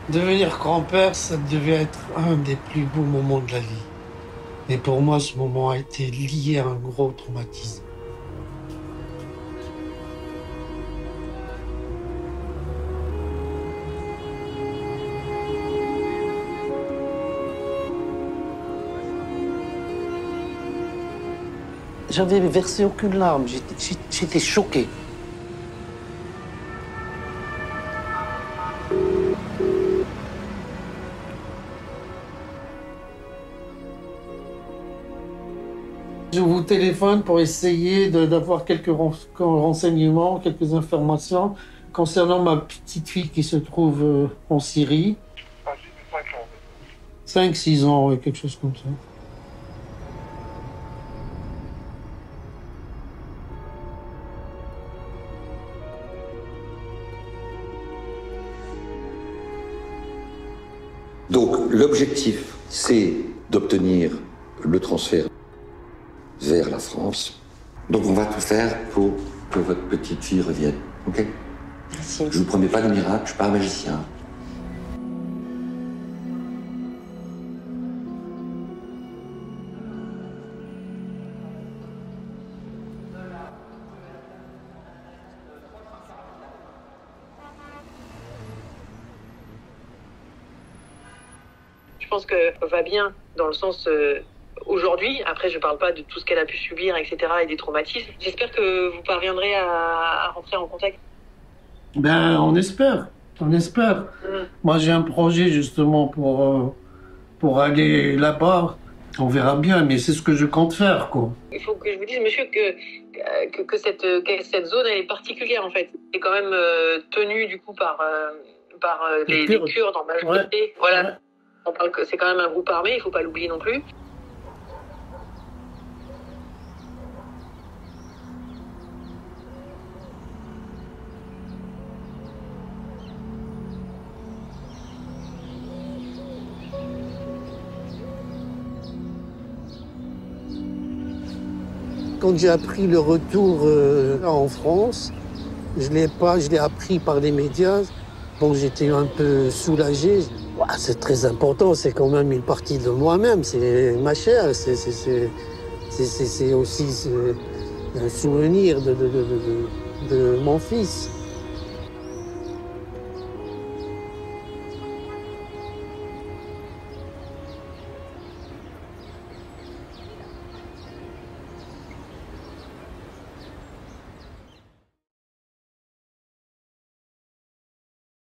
Devenir grand-père, ça devait être un des plus beaux moments de la vie. Mais pour moi, ce moment a été lié à un gros traumatisme. J'avais versé aucune larme, j'étais choqué. Je vous téléphone pour essayer d'avoir quelques renseignements, quelques informations concernant ma petite fille qui se trouve en Syrie. 5-6 ans, ouais, quelque chose comme ça. Donc l'objectif, c'est d'obtenir le transfert vers la France. Donc on va tout faire pour que votre petite fille revienne, ok? Merci. Je ne vous promets pas de miracle, je ne suis pas un magicien. Je pense qu'elle va bien dans le sens aujourd'hui. Après, je ne parle pas de tout ce qu'elle a pu subir, etc. et des traumatismes. J'espère que vous parviendrez à rentrer en contact. Ben, on espère, on espère. Moi, j'ai un projet justement pour aller là-bas. On verra bien, mais c'est ce que je compte faire, quoi. Il faut que je vous dise, monsieur, que cette zone, elle est particulière, en fait. C'est quand même tenue, du coup, par les Kurdes en majorité. Ouais. Voilà. Ouais. On parle que c'est quand même un groupe armé, il ne faut pas l'oublier non plus. Quand j'ai appris le retour en France, je l'ai appris par les médias. Bon, j'étais un peu soulagé. Ouah, c'est très important, c'est quand même une partie de moi-même, c'est ma chair, c'est aussi un souvenir de mon fils.